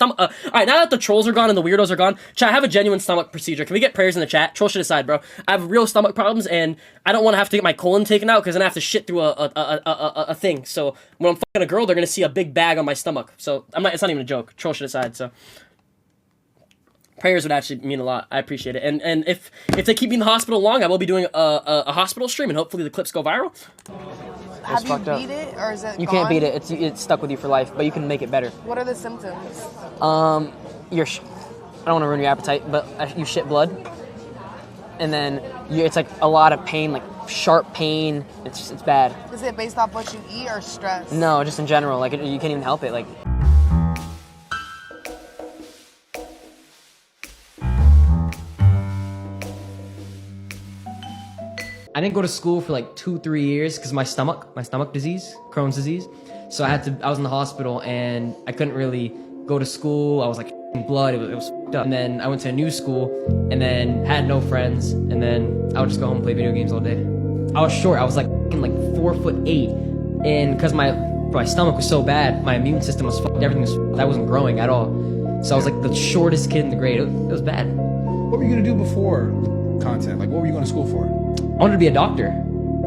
stomach. All right, now that the trolls are gone and the weirdos are gone, chat, I have a genuine stomach procedure. Can we get prayers in the chat? Troll shit aside, bro. I have real stomach problems, and I don't want to have to get my colon taken out because then I have to shit through a thing. So when I'm fucking a girl, they're gonna see a big bag on my stomach. So I'm not. It's not even a joke. Troll shit aside. So prayers would actually mean a lot. I appreciate it. And if they keep me in the hospital long, I will be doing a hospital stream, and hopefully the clips go viral. Have you beat it, or is it You gone? can't beat it. It's stuck with you for life, but you can make it better. What are the symptoms? I don't want to ruin your appetite, but you shit blood. And then it's like a lot of pain, like sharp pain. It's bad. Is it based off what you eat or stress? No, just in general. Like, you can't even help it. Like... I didn't go to school for like 2-3 years because my stomach disease, Crohn's disease. So I was in the hospital and I couldn't really go to school. I was like blood, it was fucked up. And then I went to a new school and then had no friends. And then I would just go home and play video games all day. I was short, I was like 4'8". And because my stomach was so bad, my immune system was fucked, everything was fucked. I wasn't growing at all. So I was like the shortest kid in the grade. It was bad. What were you gonna do before content? Like, what were you going to school for? I wanted to be a doctor.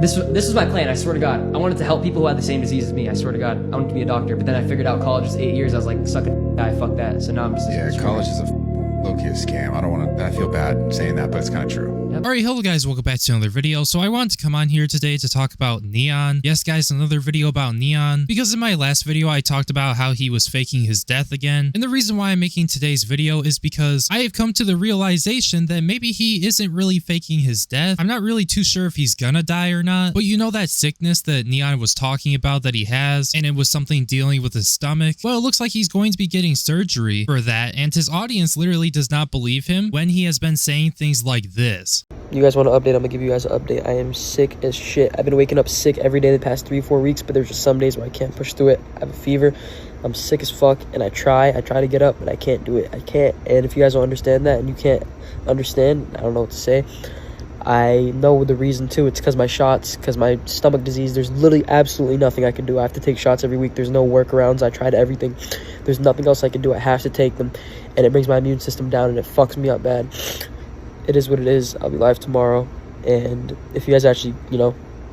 This was my plan, I swear to God. I wanted to help people who had the same disease as me, I swear to God. I wanted to be a doctor, but then I figured out college was 8 years. I was like, suck a guy, fuck that. So now I'm just... Yeah, college is a low-key scam. I feel bad saying that, but it's kind of true. Yep. Alright, hello guys, welcome back to another video. So I wanted to come on here today to talk about N3on. Yes guys, another video about N3on. Because in my last video, I talked about how he was faking his death again. And the reason why I'm making today's video is because I have come to the realization that maybe he isn't really faking his death. I'm not really too sure if he's gonna die or not. But you know that sickness that N3on was talking about that he has, and it was something dealing with his stomach? Well, it looks like he's going to be getting surgery for that, and his audience literally does not believe him when he has been saying things like this. You guys want an update? I'm gonna give you guys an update. I am sick as shit. I've been waking up sick every day the past 3-4 weeks, but there's just some days where I can't push through it. I have a fever. I'm sick as fuck, and I try to get up, but I can't do it. I can't. And if you guys don't understand that, and you can't understand, I don't know what to say. I know the reason too. It's because my shots, because my stomach disease. There's literally absolutely nothing I can do. I have to take shots every week. There's no workarounds. I tried everything. There's nothing else I can do. I have to take them, and it brings my immune system down, and it fucks me up bad. It is what it is. I'll be live tomorrow, and if you guys actually,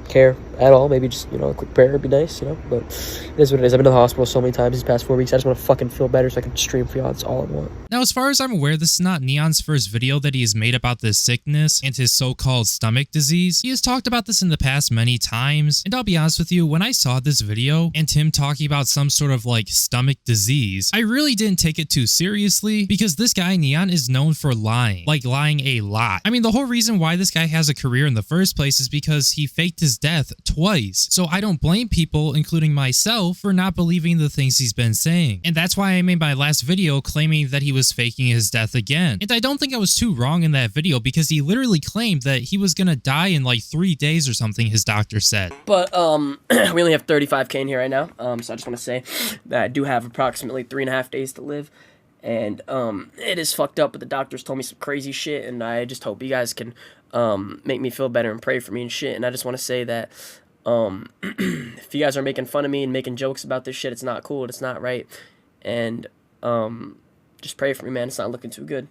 care at all, maybe just, a quick prayer would be nice, but it is what it is. I've been to the hospital so many times these past 4 weeks. I just want to fucking feel better so I can stream for y'all. That's all I want. Now, as far as I'm aware, this is not N3on's first video that he has made about this sickness and his so-called stomach disease. He has talked about this in the past many times, and I'll be honest with you, when I saw this video and him talking about some sort of like stomach disease, I really didn't take it too seriously because this guy N3on is known for lying, like lying a lot. I mean, the whole reason why this guy has a career in the first place is because he faked his death twice. So I don't blame people, including myself, for not believing the things he's been saying. And that's why I made my last video claiming that he was faking his death again. And I don't think I was too wrong in that video because he literally claimed that he was gonna die in like 3 days or something, his doctor said. But we only have 35K in here right now. So I just want to say that I do have approximately 3.5 days to live. And it is fucked up, but the doctors told me some crazy shit, and I just hope you guys can make me feel better and pray for me and shit. And I just want to say that if you guys are making fun of me and making jokes about this shit, it's not cool, it's not right, and just pray for me, man. It's not looking too good.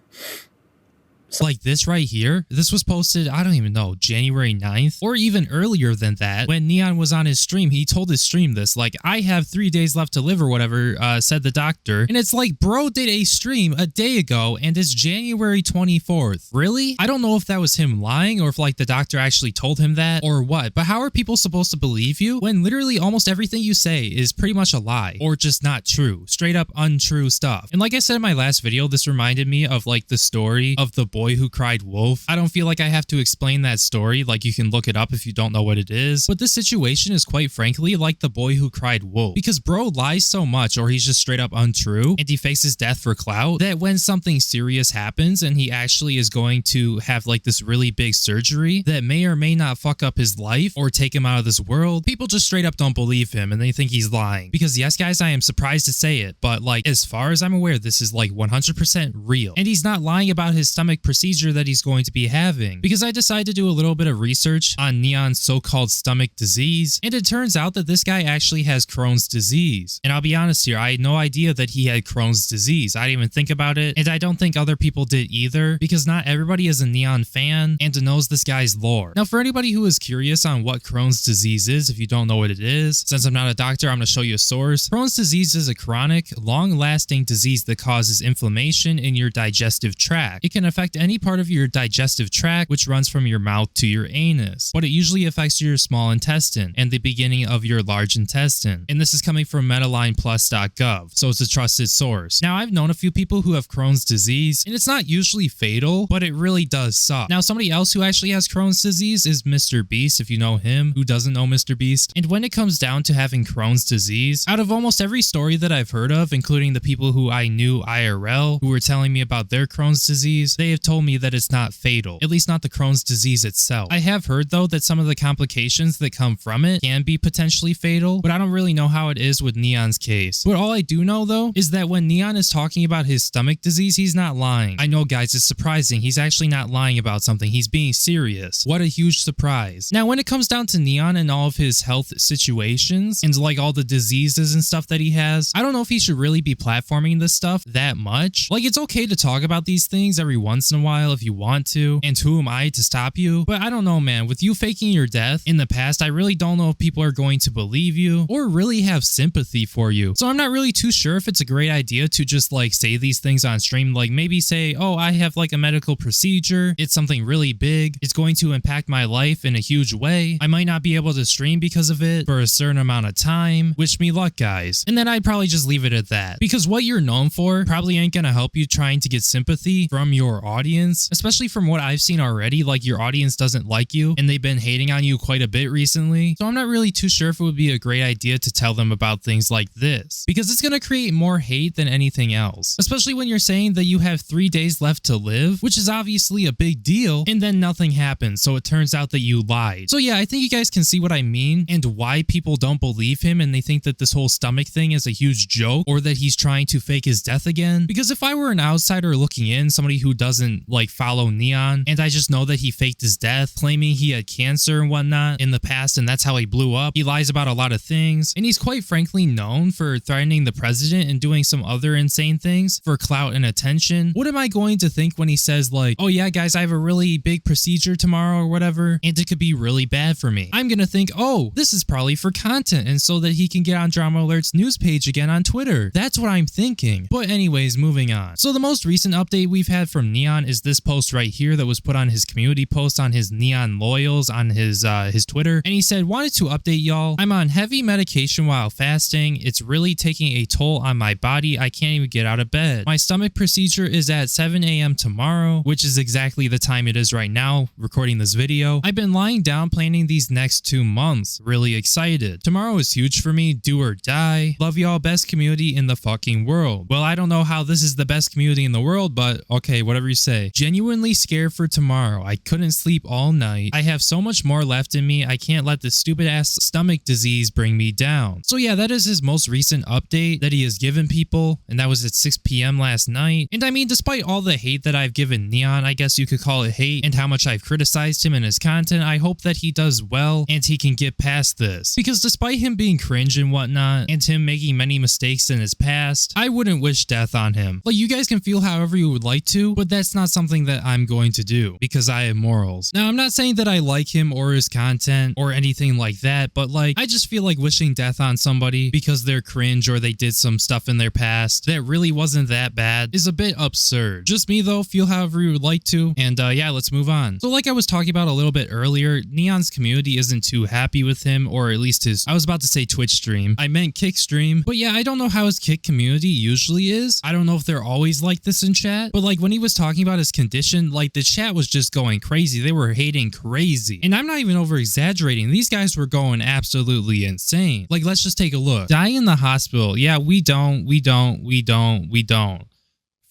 Like this right here, this was posted, I don't even know, January 9th or even earlier than that. When N3on was on his stream, he told his stream this, like, I have 3 days left to live or whatever, said the doctor. And it's like, bro did a stream a day ago and it's January 24th. Really? I don't know if that was him lying or if like the doctor actually told him that or what, but how are people supposed to believe you when literally almost everything you say is pretty much a lie or just not true, straight up untrue stuff? And like I said in my last video, this reminded me of like the story of the boy who cried wolf. I don't feel like I have to explain that story, like you can look it up if you don't know what it is, but this situation is quite frankly like the boy who cried wolf, because bro lies so much or he's just straight up untrue and he faces death for clout that when something serious happens and he actually is going to have like this really big surgery that may or may not fuck up his life or take him out of this world, people just straight up don't believe him and they think he's lying. Because yes guys, I am surprised to say it, but like as far as I'm aware, this is like 100% real, and he's not lying about his stomach procedure that he's going to be having, because I decided to do a little bit of research on N3on's so-called stomach disease, and it turns out that this guy actually has Crohn's disease. And I'll be honest here, I had no idea that he had Crohn's disease. I didn't even think about it, and I don't think other people did either, because not everybody is a N3on fan and knows this guy's lore. Now, for anybody who is curious on what Crohn's disease is, if you don't know what it is, since I'm not a doctor, I'm going to show you a source. Crohn's disease is a chronic, long-lasting disease that causes inflammation in your digestive tract. It can affect any part of your digestive tract, which runs from your mouth to your anus, but it usually affects your small intestine and the beginning of your large intestine. And this is coming from MedalinePlus.gov, so it's a trusted source. Now, I've known a few people who have Crohn's disease, and it's not usually fatal, but it really does suck. Now, somebody else who actually has Crohn's disease is Mr. Beast, if you know him. Who doesn't know Mr. Beast? And when it comes down to having Crohn's disease, out of almost every story that I've heard of, including the people who I knew IRL who were telling me about their Crohn's disease, they have told me that it's not fatal, at least not the Crohn's disease itself. I have heard though that some of the complications that come from it can be potentially fatal, but I don't really know how it is with N3on's case. But all I do know though is that when N3on is talking about his stomach disease, he's not lying. I know guys, it's surprising. He's actually not lying about something. He's being serious. What a huge surprise. Now, when it comes down to N3on and all of his health situations and like all the diseases and stuff that he has, I don't know if he should really be platforming this stuff that much. Like, it's okay to talk about these things every once in a while if you want to, and who am I to stop you? But I don't know, man. With you faking your death in the past, I really don't know if people are going to believe you or really have sympathy for you. So I'm not really too sure if it's a great idea to just like say these things on stream. Like maybe say, oh, I have like a medical procedure. It's something really big. It's going to impact my life in a huge way. I might not be able to stream because of it for a certain amount of time. Wish me luck, guys. And then I'd probably just leave it at that, because what you're known for probably ain't gonna help you trying to get sympathy from your audience, especially from what I've seen already. Like, your audience doesn't like you and they've been hating on you quite a bit recently. So I'm not really too sure if it would be a great idea to tell them about things like this, because it's gonna create more hate than anything else, especially when you're saying that you have 3 days left to live, which is obviously a big deal, and then nothing happens, so it turns out that you lied. So yeah, I think you guys can see what I mean and why people don't believe him and they think that this whole stomach thing is a huge joke or that he's trying to fake his death again. Because if I were an outsider looking in, somebody who doesn't like follow N3on, and I just know that he faked his death, claiming he had cancer and whatnot in the past and that's how he blew up. He lies about a lot of things, and he's quite frankly known for threatening the president and doing some other insane things for clout and attention. What am I going to think when he says like, oh yeah guys, I have a really big procedure tomorrow or whatever, and it could be really bad for me? I'm gonna think, oh, this is probably for content and so that he can get on Drama Alert's news page again on Twitter. That's what I'm thinking. But anyways, moving on. So the most recent update we've had from N3on is this post right here that was put on his community post on his N3on loyals on his Twitter, and he said, wanted to update y'all. I'm on heavy medication while fasting. It's really taking a toll on my body. I can't even get out of bed. My stomach procedure is at 7 a.m. tomorrow, which is exactly the time it is right now, recording this video. I've been lying down planning these next 2 months. Really excited. Tomorrow is huge for me. Do or die. Love y'all. Best community in the fucking world. Well, I don't know how this is the best community in the world, but okay, whatever you say. Genuinely scared for tomorrow. I couldn't sleep all night. I have so much more left in me. I can't let this stupid ass stomach disease bring me down. So yeah, that is his most recent update that he has given people, and that was at 6 p.m. last night. And I mean, despite all the hate that I've given N3on, I guess you could call it hate, and how much I've criticized him and his content, I hope that he does well and he can get past this. Because despite him being cringe and whatnot, and him making many mistakes in his past, I wouldn't wish death on him. Like, you guys can feel however you would like to, but that's not something that I'm going to do, because I have morals. Now, I'm not saying that I like him or his content or anything like that, but like, I just feel like wishing death on somebody because they're cringe or they did some stuff in their past that really wasn't that bad is a bit absurd. Just me though, feel however you would like to, and yeah, let's move on. So like I was talking about a little bit earlier, N3on's community isn't too happy with him, or at least his, I was about to say Twitch stream, I meant Kick stream, but yeah, I don't know how his Kick community usually is. I don't know if they're always like this in chat, but like when he was talking about his condition, like the chat was just going crazy. They were hating crazy, and I'm not even over exaggerating. These guys were going absolutely insane. Like, let's just take a look. Die in the hospital. Yeah, we don't.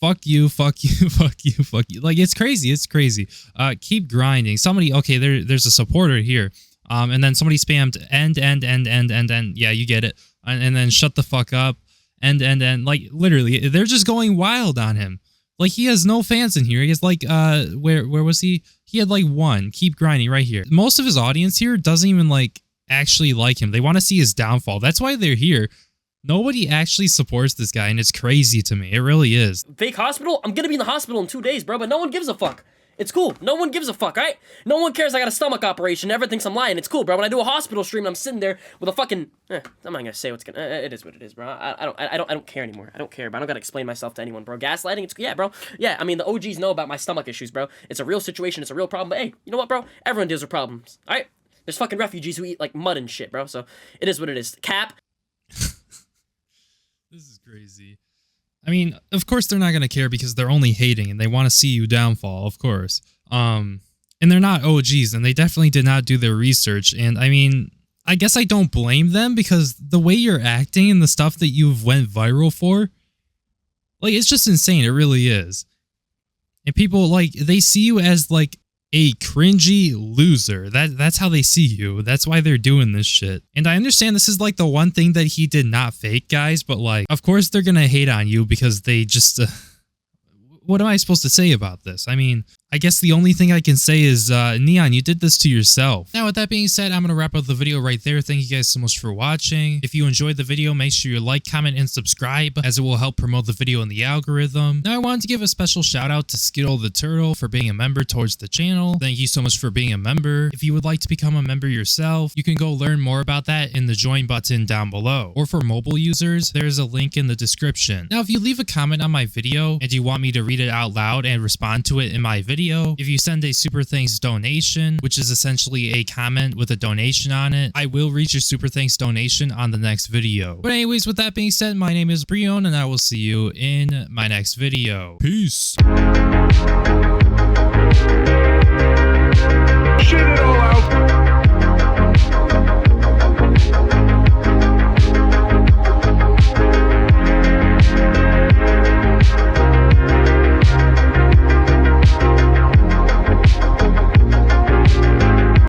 Fuck you, fuck you, fuck you, fuck you. Like, it's crazy. It's crazy. Keep grinding. Somebody, okay, there's a supporter here. And then somebody spammed end. Yeah, you get it. And then shut the fuck up. End. Like, literally, they're just going wild on him. Like, he has no fans in here. He has like, where was he? He had like one. Keep grinding right here. Most of his audience here doesn't even like actually like him. They want to see his downfall. That's why they're here. Nobody actually supports this guy, and it's crazy to me. It really is. Fake hospital? I'm gonna be in the hospital in 2 days, bro, but no one gives a fuck. It's cool. No one gives a fuck, right? No one cares I got a stomach operation. Everyone thinks I'm lying. It's cool, bro. When I do a hospital stream and I'm sitting there with a fucking... I'm not gonna say what's gonna... it is what it is, bro. I don't care anymore. I don't care, bro. I don't gotta explain myself to anyone, bro. Gaslighting, it's... Yeah, bro. Yeah, I mean, the OGs know about my stomach issues, bro. It's a real situation. It's a real problem. But hey, you know what, bro? Everyone deals with problems, all right? There's fucking refugees who eat, like, mud and shit, bro. So, it is what it is. Cap. This is crazy. I mean, of course they're not going to care because they're only hating and they want to see you downfall, of course. And they're not OGs and they definitely did not do their research. And I mean, I guess I don't blame them because the way you're acting and the stuff that you've went viral for, like, it's just insane. It really is. And people, like, they see you as, like, a cringy loser. That's how they see you. That's why they're doing this shit. And I understand this is like the one thing that he did not fake, guys, but like, of course they're gonna hate on you because they just... what am I supposed to say about this? I mean, I guess the only thing I can say is, N3on, you did this to yourself. Now, with that being said, I'm going to wrap up the video right there. Thank you guys so much for watching. If you enjoyed the video, make sure you like, comment, and subscribe, as it will help promote the video in the algorithm. Now, I wanted to give a special shout out to Skittle the Turtle for being a member towards the channel. Thank you so much for being a member. If you would like to become a member yourself, you can go learn more about that in the join button down below. Or for mobile users, there's a link in the description. Now, if you leave a comment on my video and you want me to read it out loud and respond to it in my video, if you send a super thanks donation, which is essentially a comment with a donation on it, I will read your super thanks donation on the next video. But anyways, with that being said, my name is Breone and I will see you in my next video. Peace. Shit it all out.